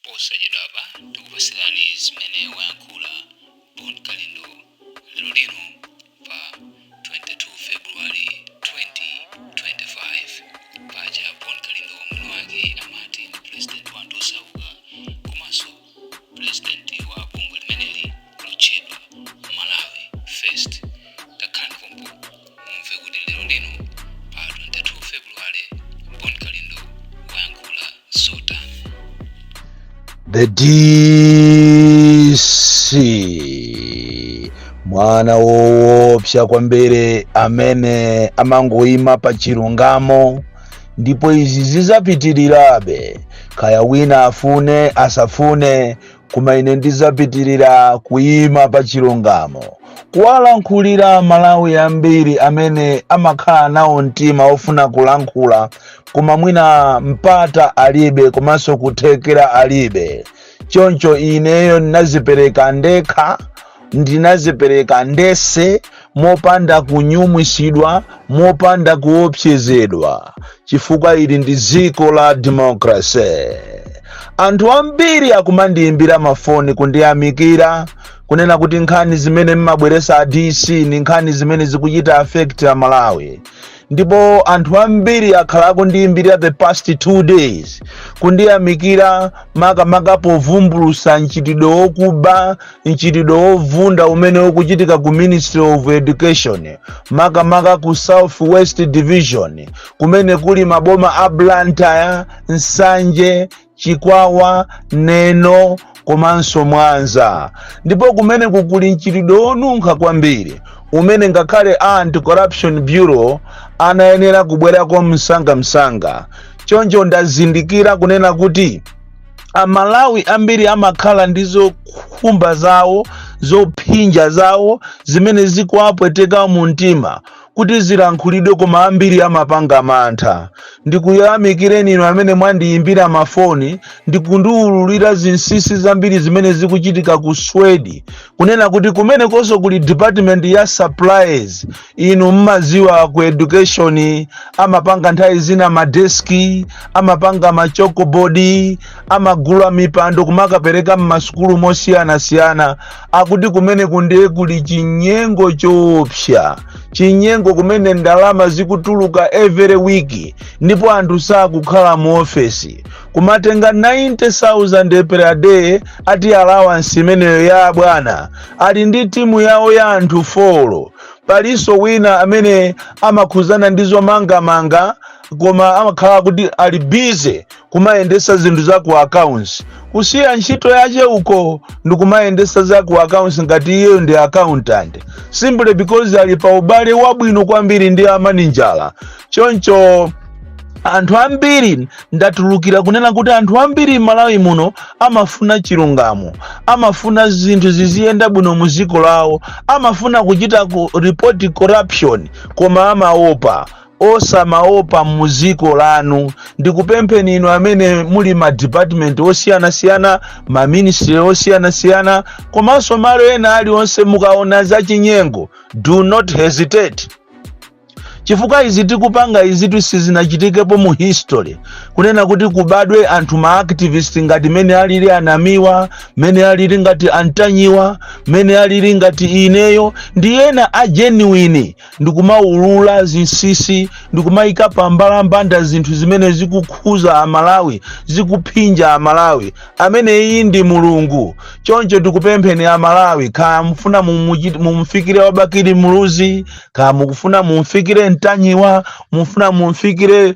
posachedwapa tikupatsirani zimene wayankhula Bon Kalindo lero lino pa 22 February 2025 paja Bon Kalindo mwini wake amati ndi president wa anthu osauka komanso president wa bungwe limeneli lotchedwa Malawi First. Takhani pompo mumve kuti lero lino pa 22 February Bon Kalindo wayankhula zotani. The DC mwana woopsa kwambiri amene amangoyima pa chilungamo, ndipo izi zizapitirirabe kaya wina afune asafune, koma ine ndizapitirira kuyima pa chilungamo kuwalankhulira Malawi ambiri amene amakhala nawo mtima ofuna kulankhula koma mwina mpata alibe komanso kuthekera alibe. Choncho ineyo ndinazipereka ndekha, ndinazipereka ndese mopanda kunyumwisidwa, mopanda kuopsezedwa, chifukwa ili ndi dziko la democracy. Anthu ambiri akumandiyimbira mafoni kundiyamikira kunena kuti nkhani zimene mmabweresa DC ni nkhani zimene zikuchita affect ya Malawi. Ndipo anthu ambiri akhala akundiyimbira the past 2 days kundiyamikira makamaka povumbulusa mchitidwe wokuba, mchitidwe wovunda umene ukuchitika ku Ministry of Education, makamaka ku South West Division kumene kuli maboma a Blantyre, Nsanje, Chikwawa, Neno komanso Mwanza. Ndipo kumene kukuli mchitidwe wonunkha kwambiri umene ngakhale Anti-Corruption Bureau anayenera kubwerako msanga. Choncho ndazindikira kunena kuti Amalawi ambiri amakhala ndizo khumba zawo, zophinja zawo zimene zikuapweteka mu mtima kuti zilankhulidwe koma ambiri amapanga mantha. Ndikuyamikireni inu amene mwandiyimbira mafoni ndikundiwululira zinsinsi zambiri zimene zikuchitika ku Sweden, kunena kuti kumene konso kuli department ya supplies inu mmaziwa ku education amapanga nthawi zina madeski, amapanga machokobodi, amagula mipando kumakapereka mmasukulu mosiyanasiyana. Akuti kumene kundiye kuli chinyengo choopsa, chinyengo kumene ndalama zikutuluka every week ndipo anthu sakukhala mu office kumatenga 90,000 per day ati allowance imeneyo ya bwana. Ali ndi timu yawo ya anthu 4. Paliso wina amene amakhuzana ndizo manga koma amakhala kuti ali busy kumayendesa zinthu za ku accounts, kusiya ntchito yache uko ndikumayendesa za ku accounts ngati iye ndi accountant, simply because ali pa ubale wabwino kwambiri ndi amaninjala. Choncho anthu ambiri ndatulukira kunena kuti anthu ambiri Malawi muno amafuna chilungamo, amafuna zinthu ziziyenda bwino mu dziko lawo, amafuna kuchita ku report corruption koma amaopa osamaopa mu dziko lanu. Ndikupempheni inu amene muli ma department osiyanasiyana, ma ministry osiyanasiyana komanso malo ena aliwonse mukaona za chinyengo, do not hesitate. Chifukwa izi tikupanga izi sizinachitikepo mu history, kunena kuti kubadwe anthu ma activist ngati mene alili Anamiwa, mene alili ngati Antanyiwa, mene alili ngati ineyo, ndiyena a genuine ndikumaulula zinsisi, ndikumaika pambalambanda zinthu zimene zikukhuza Amalawi, zikuphinja Amalawi, amene iyi ndi Mulungu. Choncho tikupempheni Amalawi, kaya mufuna mumfikire Wabakili Muluzi, kaya mukufuna mumfikire Ntanyiwa, mufuna mumfikire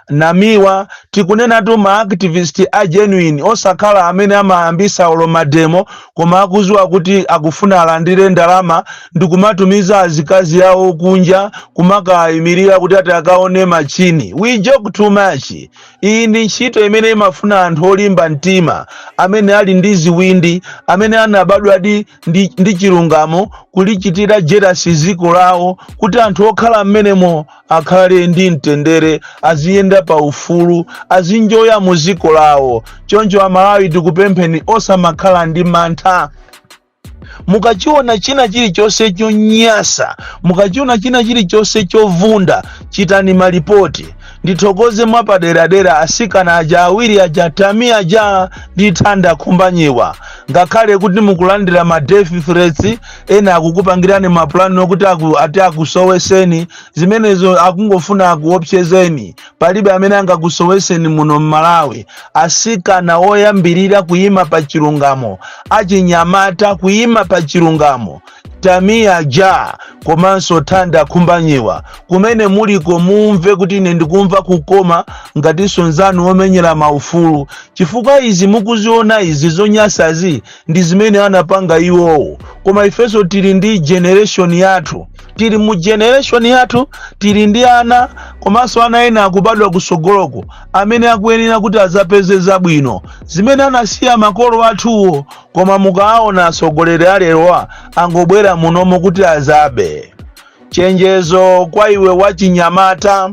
Namiwa, tikunena tu ma activist a genuine osakhala amene amaambisa olomademo koma akuziwa kuti akufuna alandire ndalama ndikumatumiza azikazi yawo kunja kumakayimirira kuti ati akaone machini. We joke too much. Iyi ndi ntchito imene imafuna anthu olimba mtima amene ali ndi ziwindi, amene anabadwa ndi chilungamo kulichitira jealousy ziko lawo, kuti anthu okhala mmenemo akhale ndi mtendere, aziyenda pa ufulu, azinjoya mu dziko lawo. Choncho Amalawi tikupempheni osamakhala ndi mantha. Mukachiona china chilichonse chonyasa, mukachiona china chilichonse chovunda, chitani malipoti. ndithokoze mwapaderadera asikana aja awiri aja Tami aja ndithanda khumbanyiwa ngakhale kuti mukulandira ma death threats ena akukupangirani mapulani okuti ati akusoweseni zimenezo akungofuna akuopsezeni palibe amene angakusoweseni muno m'Malawi. Asikana oyambirira kuyima pa chilungamo achinyamata kuyima pa chilungamo Tami aja komanso Thanda khumbanyiwa kumene muliko mumve kuti ine ndikumva kukoma ngatinso nzanu omenyera maufulu chifukwa izi mukuziona izi zonyasazi ndi zimene anapanga iwowo. Koma ifeso tili ndi generation yathu, tili mu generation yathu, tili ndi ana komanso ana ena akubadwa kusogoloko amene akuyenera kuti azapeze zabwino zimene anasiya makolo athuwo, koma mukaona asogoleri alerowa angobwera munomo kuti azabe. Chenjezo kwa iwe wachinyamata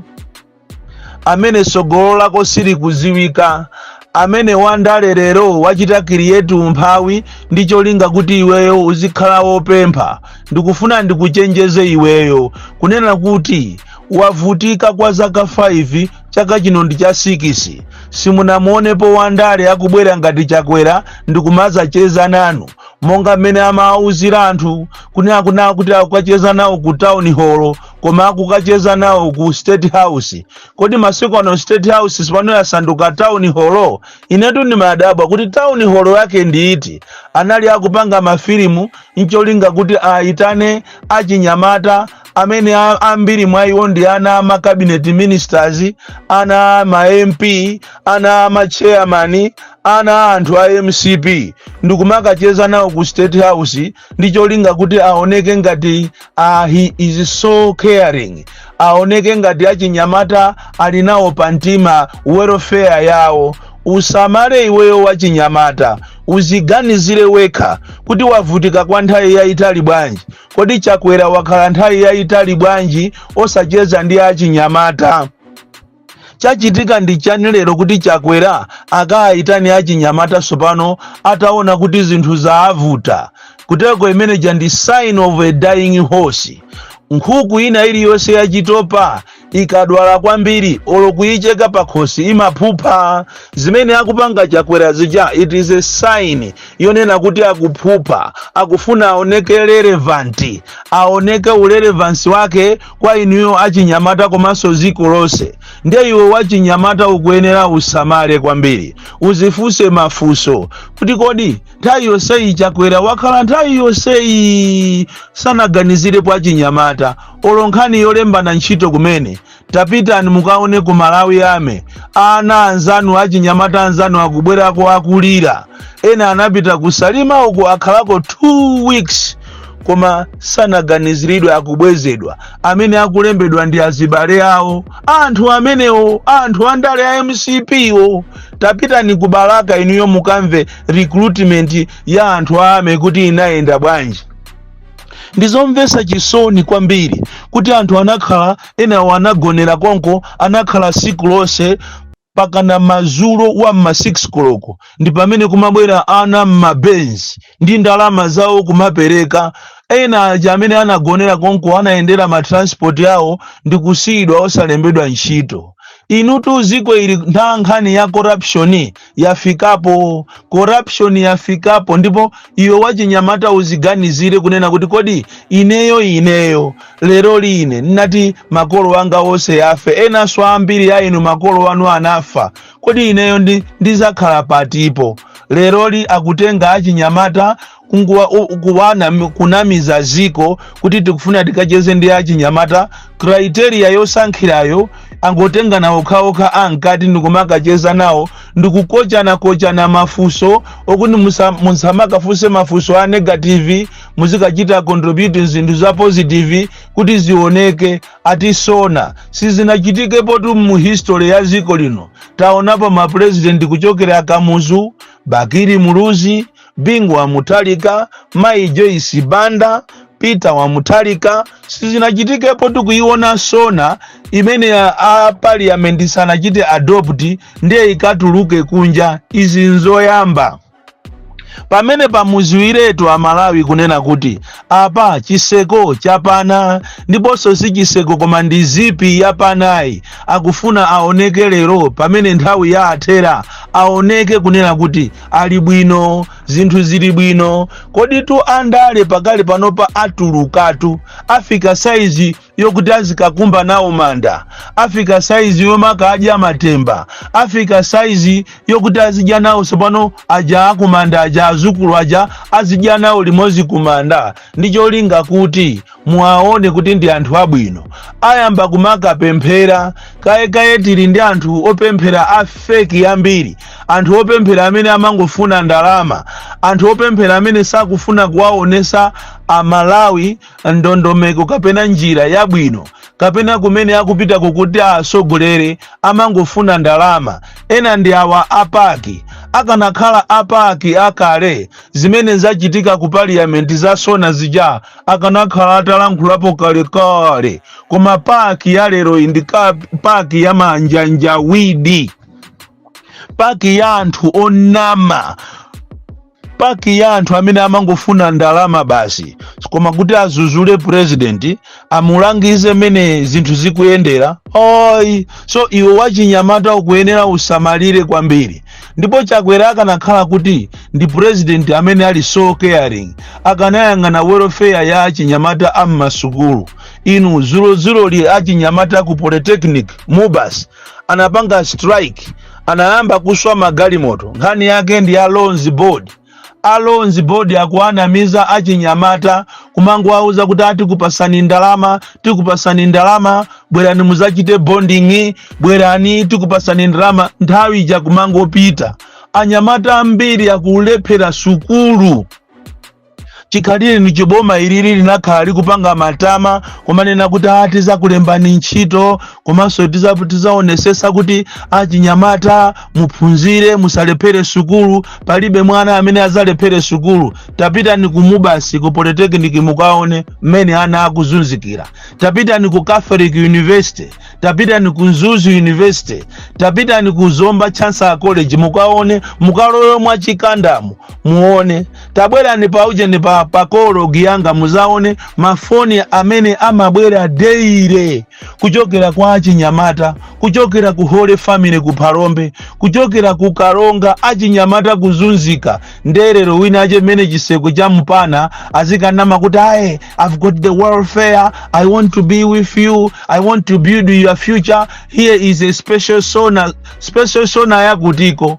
amene sogolo lako sili kuziwika, amene wandalelero wachita create umphawi ndi cholinga kuti iweyo uzikhala wopempha. Ndikufuna ndikuchenjeze iweyo kunena kuti wavutika kwa zaka 5 chaka chino ndi cha 6 simunamuonepo wandale akubwera ngati chakwera ndikumaza cheza nanu monga mmene amauzira anthu kunena kuti akukacheza nawo ku town hall koma akukacheza nawo ku state house. Kodi masiku ano state house sipano yasanduka town hall? Inetu ndimadabwa kuti town hall yake ndi iti. Anali akupanga mafilimu ncholinga kuti aitane achinyamata amene ambiri mwa iwo ndi ana ama cabinet ministers, ana ma MP, ana ama chairman, ana anthu a MCP ndikumakacheza nawo ku state house ndi cholinga kuti aoneke ngati he is so caring, aoneke ngati achinyamata ali nawo pantima welfare yawo. Usamale iweyo wachinyamata, uziganizire wekha kuti wavutika kwa nthawi yayitali bwanji. Kodi chakwera wakhala nthawi yayitali bwanji osacheza ndi achinyamata? Chachitika ndi chani lero kuti chakwera akaitani achinyamata sopano ataona kuti zinthu zaavuta? Kuteko imeneja ndi sign of a dying horse. Nkhuku ina iliyonse yachitopa ikadwala kwambiri olo kuyicheka pakhosi imaphupha. Zimene akupanga chakwera zija it is a sign yonena kuti akuphupha, akufuna aoneke relevant, aoneke urelevansi wake kwa inuyo achinyamata komanso ziko lonse. Ndiye iwe wachinyamata ukuyenera usamale kwambiri, uzifuse mafuso kuti kodi nthawi yonseyi chakwera wakhala nthawi yonseyi sanaganizire kwa chinyamata. Olo nkhani yolembana ntchito kumene tapitani mukaone ku Malawi ame ana anzanu achinyamata anzanu akubwerako akulira. Ena anapita kusalima uko akhalako 2 weeks koma sanaganiziridwe akubwezedwa. Amene akulembedwa ndi azibale awo, anthu amenewo, anthu andale ya MCP wo. Tapitani ku Balaka inuyo mukamve recruitment ya anthu ame kuti inayenda bwanji. Ndizomvesa chisoni kwambiri kuti anthu anakhala ena wanagonera konko, anakhala siku lonse pakana mazulo wa ma 6 koloko ndi pamene kumabwera ana m'mabenzi ndi ndalama zawo kumapereka. Ena aja amene anagonera konko anayendera ma transport yawo ndi kusiyidwa osalembedwa ntchito. Inutu ziko ili nkhani ya corruption yafikapo, corruption yafikapo, ndipo iwe wachinyamata uziganizire kunena kuti kodi ineyo lero line nati makolo wanga wose yafe, ena swa ambiri ya inu makolo wanu anafa, kodi ineyo ndizakhala patipo? Lero li akutenga achinyamata kunamiza ziko kuti tikufuna tikacheze ndi achinyamata. Criteria yosankhirayo angotenga nawo okhaokha ankati ndikumakacheza nawo ndikukochana mafuso okuti musamakafuse mafuso a negative, muzikachita contribute zinthu za positive kuti zioneke. Atisona sizinachitikepo tu mu history ya ziko lino. Taonapo ma president kuchokera Kamuzu, Bakiri Muluzi, Bingu wa Mutharika, Mai Joyce Banda, Peter wa Mutharika. Sizinachitikepo tu kuiona sona imene ya parliament sanachite adopt ndiye ikatuluke kunja. Izi nzoyamba. pamene pamuziwiretu amalawi kunena kuti apa chiseko chapana, ndiponso si chiseko koma ndi zipi yapanayi, akufuna aoneke lero pamene nthawi ya athera aoneke kunena kuti ali bwino, zinthu zili bwino. Kodi tu andale pakali panopa atulukatu, afika saizi yokuti azikakumba nawo manda, afika saizi yomaka adya matemba, afika saizi yokuti azidya nawo sopano aja akumanda, aja azukulu aja azidya nawo limozi kumanda. Ndicho linga kuti muaone kuti ndi anthu abwino. Ayamba kumaka pemphera, kaye tili ndi anthu opemphera afeki yambiri, anthu opemphera amene amangofuna ndalama, anthu opemphera amene sakufuna kuwaonesa amalawi ndondomeko kapena njira yabwino, kapena kumene akupita kukuti asogolere, amangofuna ndalama. Ena ndi awa apaki, akanakhala apaki akale zimene zachitika ku parliament za sona zija, akanakhala atalankhulapo kale. Koma paki ya lero ndi paki ya manjanjawidi, paki ya anthu onama, paki ya anthu amene amangofuna ndalama basi. Koma kuti azuzule president, amulangize mene zinthu zikuyendera, so iwe wachinyamata ukuyenera usamalire kwambiri. Ndipo Chakwera akanakhala kuti ndi president amene ali so caring, akanayang'ana welfare ya achinyamata ammasukulu. Inu zulozuro li achinyamata ku polytechnic Mubas anapanga strike, anayamba kuswa magalimoto, nkhani yake ndi ya loans board. Alonzi board akuanamiza achinyamata, kumangu auza kuti tikupasani ndalama, bwerani muzachite bonding, bwerani tikupasani ndalama. Nthawi ija kumangu opita, anyamata ambiri akulephera sukulu. Chikhalire ni chiboma ilili linakhala likupanga matama kumanena kuti tizakulembani ntchito, komanso tizaonesesa kuti achinyamata muphunzire musalephere sukulu, palibe mwana amene azalephere sukulu. Tapitani ku Mubasi ku polytechnic mukaone mmene ana akuzunzikira, tapitani ku Catholic University, tapitani ku Nzuzu University, tapitani ku Zomba Chancellor College mukaone, mukalowe mwa chikandamu muone, tabwerani pauje ni pakolo giyanga muzaone mafoni amene amabwera daily kuchokera kwa achinyamata, kuchokera ku Holy Family ku Palombe, kuchokera ku Kalonga, achinyamata kuzunzika. Nderero wina aje mene chiseko cha mpana azikanama kuti I've got the welfare, I want to be with you, I want to build your future. Here is a special sona yakutiko,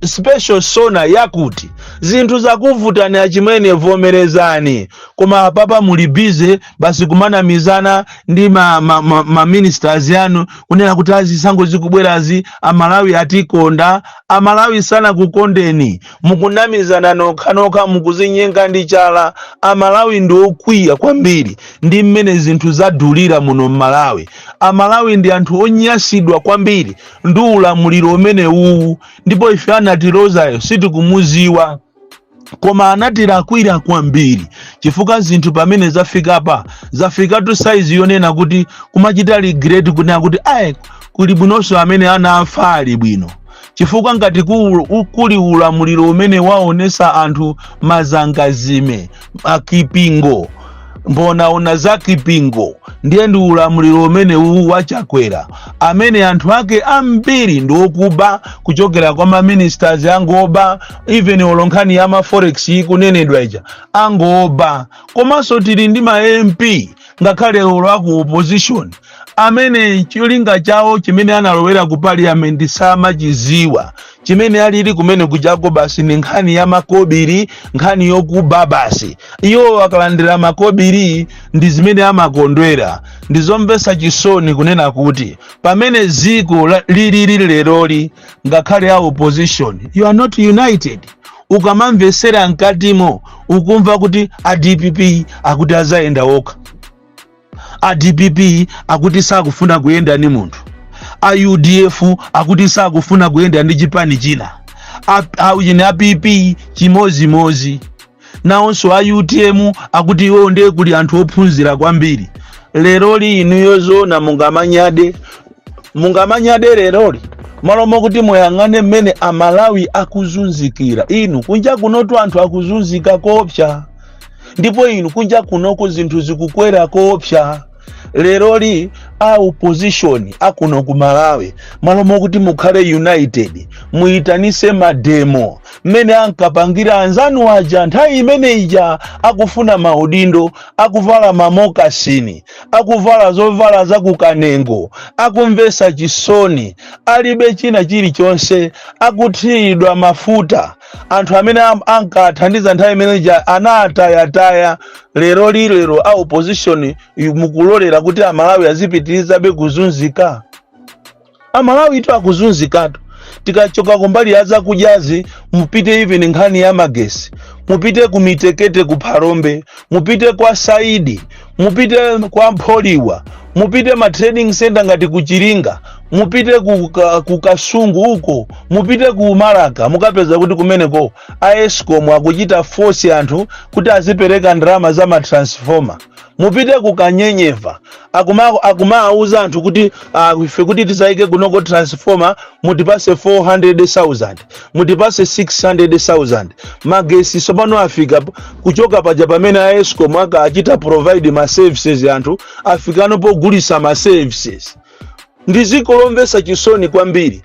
special sona yakuti zinthu zakuvutani achimene vomerezani. Koma apapa muli bize basi kumanamizana ndi ma ministers yanu kunena kuti azisango zikubwerazi amalawi atikonda. Amalawi sana kukondeni, mukunamizana nokha mukuzinyenga ndi chala. Amalawi ndi okwiya kwambiri ndi mmene zinthu zadulira muno Malawi. Amalawi ndi anthu onyasidwa kwambiri ndi ulamuliro umene uwu, ndipo ife anatilozayo sitikumuziwa, koma anatilakwira kwambiri chifukwa zinthu pamene zafika tu size yonena kuti kumachita regret kunena kuti kuli bwinonso amene anafa ali bwino. Chifukwa ngati kuli ulamuliro umene waonesa anthu mazangazime akipingo, mbona za kipingo, ndiye ndi ulamuliro umene wa Chakwera amene anthu ake ambiri ndi okuba kuchokera kwa ma ministers angoba, even olonkhani ya ma forex kunenedwa ija angoba. Komanso tili ndi ma MP ngakhale olwaku opposition amene cholinga chawo chimene analowera ku parliament samachiziwa, chimene alili kumene kujako basi ni nkhani ya makobiri, nkhani yokuba basi. Iyo akalandira makobiri ndi zimene amakondwera. Ndizomvesa chisoni kunena kuti pamene ziko lili leroli ngakhale ya opposition, you are not united. Ukamamvesera nkatimo ukumva kuti DPP akuti azaenda okha, DPP akuti sakufuna kuyenda ni munthu, UDF akuti sakufuna kuyenda ndi chipani china, APP chimozimozi, nawonso UTM akuti iwo ndiye kuli anthu ophunzira kwambiri. Leroli inu yozona mungamanyade leroli malomo kuti muyang'ane mmene amalawi akuzunzikira. Inu kunja kunotu anthu akuzunzika kopsa, ndipo inu kunja kunoko zinthu zikukwera kopsa. Leroli a opposition akuno ku Malawi malomo kuti mukhale united, muyitanise mademo mmene ankapangira anzanu aja nthawi imene ija akufuna maudindo, akuvala mamokasini, akuvala zovala zakukanengo, akumvesa chisoni, alibe china chilichonse, akuthiridwa mafuta. Anthu amene ankathandiza nthawi imene ija anatayataya. Lero a opposition mukulolera kuti amalawi azipitirizabe kuzunzika. Amalawi itu akuzunzikatu. Tikachoka kumbali ya zakudyazi, mupite even nkhani ya magesi, mupite kumitekete ku Phalombe, mupite kwa Saidi, mupite kwa Mpholiwa, mupite ma training center ngati ku Chiringa, mupite ku Kasungu uko, mupite ku Maraka, mukapeza kuti kumeneko Eskom akuchita force anthu kuti azipereka ndalama za ma transformer. Mupite ku Kanyenyeva, akumauza anthu kuti ife kuti tisaike kunoko transformer mutipase 400,000, mutipase 600,000. Magesi sopano afika kuchoka paja pamene Eskom achita provide ma services anthu afikano pogulisa ma services. Ndizikolomvesa chisoni kwambiri.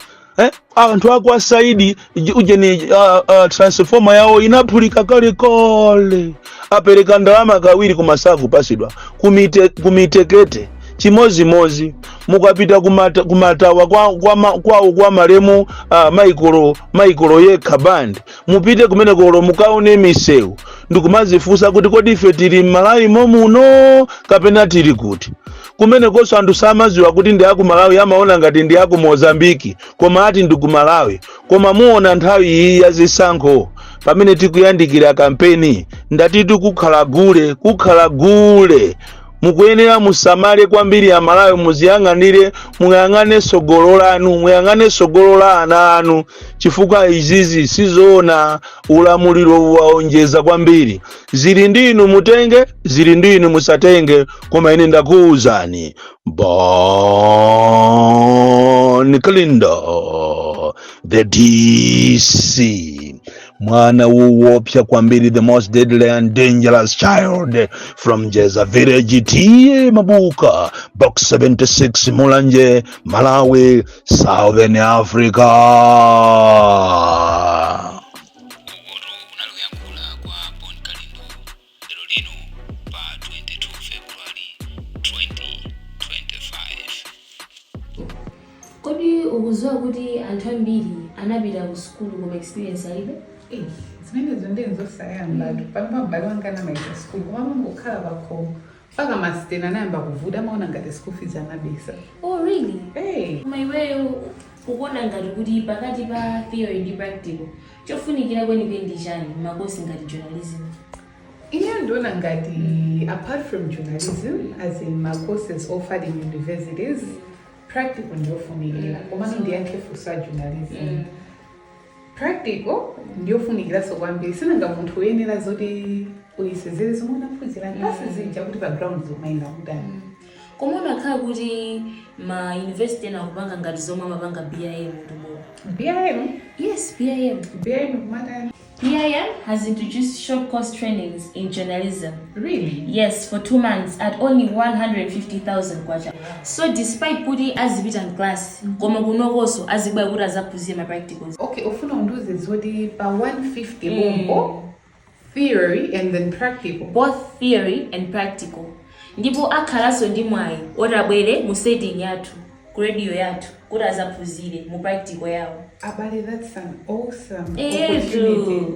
Anthu akwa Saidi ujeni transformer yawo inaphulika kale, apereka ndalama kawiri kumasaku pasidwa kumitekete chimozi mukapita kumatawa kwa malemu Michael yekha band, mupite kumene kolo mukaone misewu ndikumazifusa kuti kodi ife tili Malawi muno kapena tili kuti. Kumene koso anthu samaziwa kuti ndi aku Malawi, amaona ngati ndi aku Mozambiki, koma ati ndi ku Malawi. Koma muona nthawi iyi ya zisankho pamene tikuyandikira kampeni ndatitu kukhala gule. Mukuyenera musamale kwambiri ya Malawi, muziyang'anire, muyang'ane sogolo lanu, muyang'ane sogolo la ana anu, chifukwa izizi sizoona ulamuliro waonjeza kwambiri. Zili ndinu mutenge, zili ndinu musatenge, koma ine ndakuuzani Bon Klindo, the DC. Mwana uwopya kwambiri, the most deadly and dangerous child from Jeza Village, T. Mabuka, Box 76, Mulanje, Malawi, Southern Africa. Kodi ukuzwa kuti anthu ambiri anapita ku school koma experience alibe? Zimene zonde nzosayamba pampa mbali wanga anamaita school koma mangokhala pakhomo paka masitena anayamba kuvuta amaona ngati school fees anabisa. Oh really? Hey. Koma iweyo ukuona ngati kuti pakati pa theory ndi practical chofunikira kwenikweni ndi chani makosi ngati journalism? Ine ndiona ngati apart from journalism, as in my courses offered in universities, practical ndofunikira koma ndiyankhe fusa journalism. Practical ndofunikira so kwambiri sinanga munthu uyenera zoti uyisezere zomwe unaphunzira klasi zija kuti background zomayenda kudani. Koma unakhala kuti ma university nakupanga ngati zomwe amapanga BIM ndomo. BIM? Yes, BIM. BIM kumata. BIM has introduced short course trainings in journalism. Really? Yes, for 2 months at only 150,000 kwacha. So despite putting azipita in class, koma kunokoso azibaya kuti azaphunzira ma practicals. Okay, ufuna unduze zoti pa 150 bombo, theory and then practical. Both theory and practical. Ndipo akhalaso ndi mwayi otabwere mu setting yathu, ku radio yathu, kuti azaphunzire mu practical yawo. Abale, that's an awesome opportunity.